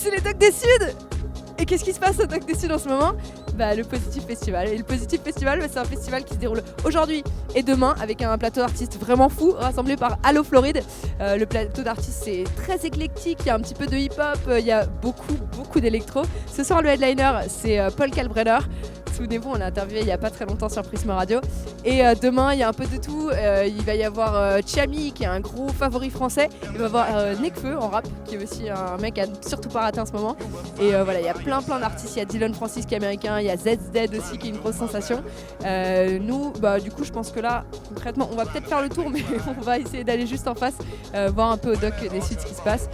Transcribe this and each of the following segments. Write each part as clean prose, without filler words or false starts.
c'est les Docs des Suds. Et qu'est-ce qui se passe au Docs des Suds en ce moment ? Le Positif Festival. Et le Positif Festival, c'est un festival qui se déroule aujourd'hui et demain avec un plateau d'artistes vraiment fou rassemblé par Allo Floride. Le plateau d'artistes c'est très éclectique, il y a un petit peu de hip-hop, il y a beaucoup d'électro. Ce soir le headliner c'est Paul Kalbrenner. Souvenez-vous, on l'a interviewé il n'y a pas très longtemps sur Prisma Radio. Et demain, il y a un peu de tout. Il va y avoir Chami, qui est un gros favori français. Il va y avoir Nekfeu en rap, qui est aussi un mec à surtout pas rater en ce moment. Et voilà, il y a plein d'artistes. Il y a Dylan Francis qui est américain, il y a ZZ aussi qui est une grosse sensation. Nous, du coup, je pense que là, concrètement, on va peut-être faire le tour, mais on va essayer d'aller juste en face, voir un peu au Doc des Suds ce qui se passe.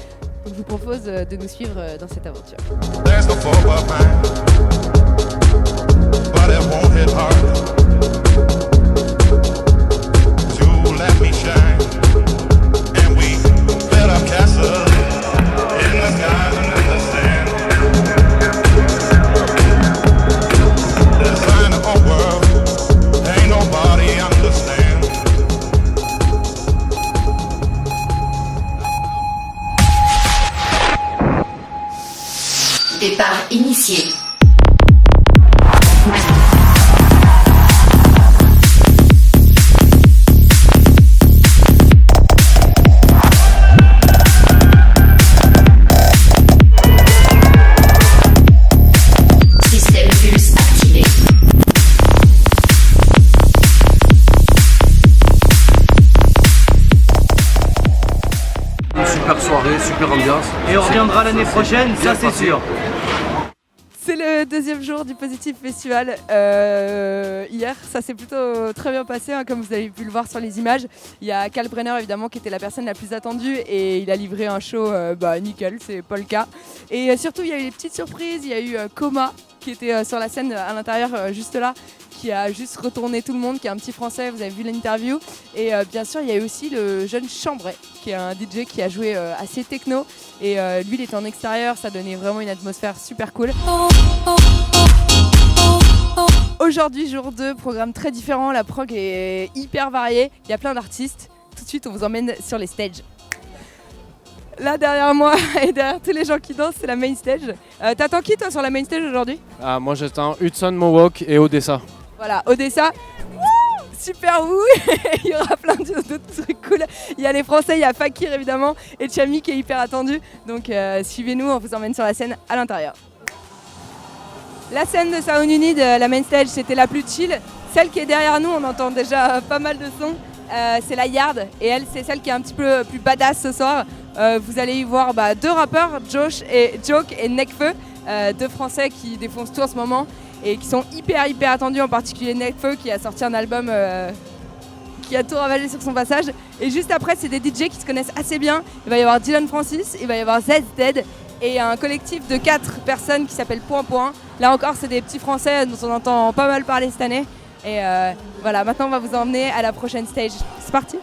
Donc, je vous propose de nous suivre dans cette aventure. But it won't hit hard to let me shine. And we built up castles in the skies and in the sand. Design a world ain't nobody understand. Départ initié. Super ambiance. Et on reviendra l'année prochaine, ça c'est sûr. C'est le deuxième jour du Positif Festival. Hier, ça s'est plutôt très bien passé, comme vous avez pu le voir sur les images. Il y a Kalbrenner évidemment qui était la personne la plus attendue et il a livré un show nickel, c'est Polka. Et surtout, il y a eu des petites surprises. Il y a eu Coma qui était sur la scène à l'intérieur, juste là, qui a juste retourné tout le monde, qui est un petit français, vous avez vu l'interview. Et bien sûr, il y a eu aussi le jeune Chambray, qui est un DJ qui a joué assez techno. Et lui, il était en extérieur, ça donnait vraiment une atmosphère super cool. Aujourd'hui, jour 2, programme très différent, la prog est hyper variée, il y a plein d'artistes. Tout de suite, on vous emmène sur les stages. Là, derrière moi et derrière tous les gens qui dansent, c'est la main stage. T'attends qui, toi, sur la main stage aujourd'hui ? Moi, j'attends Hudson Mohawk et Odessa. Voilà, Odessa, super wouh. Il y aura plein d'autres trucs cool. Il y a les Français, il y a Fakir évidemment et Chami qui est hyper attendu. Donc suivez-nous, on vous emmène sur la scène à l'intérieur. La scène de Sound Unit, la main stage, c'était la plus chill. Celle qui est derrière nous, on entend déjà pas mal de sons. C'est la Yard et elle, c'est celle qui est un petit peu plus badass ce soir. Vous allez y voir deux rappeurs, Joke et Nekfeu, deux Français qui défoncent tout en ce moment et qui sont hyper attendus, en particulier Nekfeu qui a sorti un album qui a tout ravagé sur son passage. Et juste après, c'est des DJ qui se connaissent assez bien. Il va y avoir Dylan Francis, il va y avoir ZZ et un collectif de 4 personnes qui s'appelle Point Point. Là encore, c'est des petits Français dont on entend pas mal parler cette année. Et voilà, maintenant on va vous emmener à la prochaine stage. C'est parti.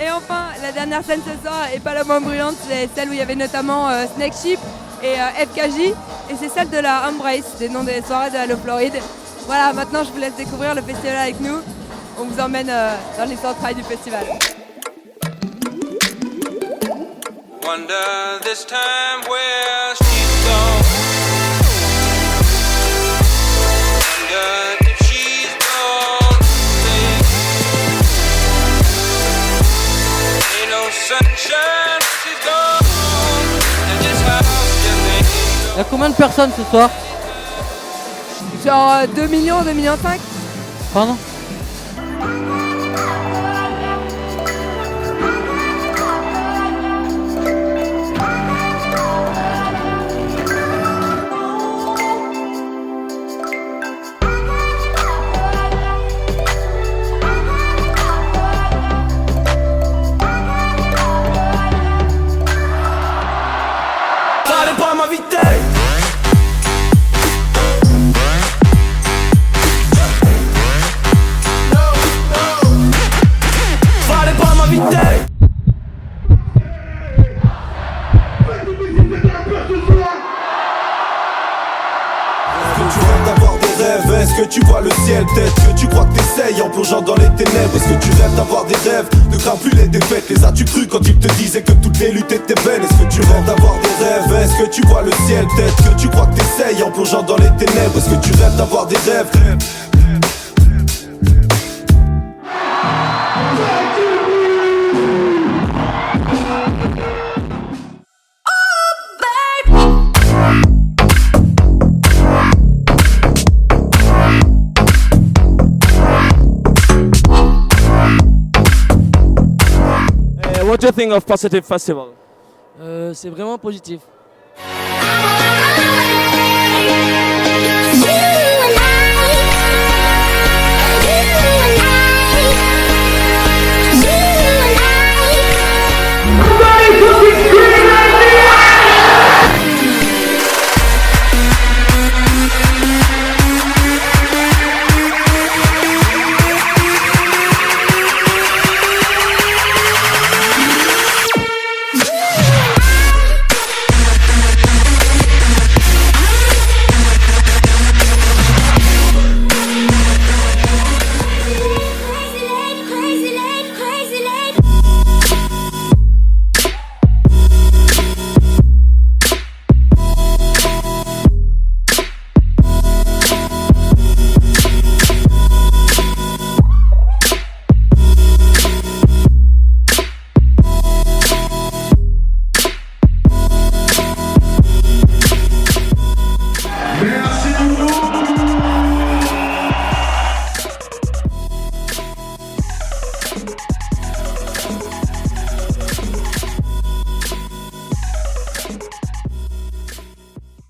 Et enfin, la dernière scène ce soir est pas la moins bruyante, c'est celle où il y avait notamment Snake Sheep et FKJ. Et c'est celle de la Embrace, des noms des soirées de Allo Floride. Voilà, maintenant je vous laisse découvrir le festival avec nous. On vous emmène dans les entrailles du festival. Wonder this time where she's gone. Wonder if she's gone today. Ain't no sunshine when she's gone. And this house just ain't. Il y a combien de personnes ce soir ? Genre 2 millions, 2,5 millions. Pardon ? Est-ce que tu vois le ciel? Peut-être que tu crois que t'essayes en plongeant dans les ténèbres. Est-ce que tu rêves d'avoir des rêves? Ne crains plus les défaites. Les as-tu cru quand ils te disaient que toutes les luttes étaient vaines? Est-ce que tu rêves d'avoir des rêves? Est-ce que tu vois le ciel? Peut-être que tu crois que t'essayes en plongeant dans les ténèbres. Est-ce que tu rêves d'avoir des rêves? What do you think of Positive Festival? C'est vraiment positif.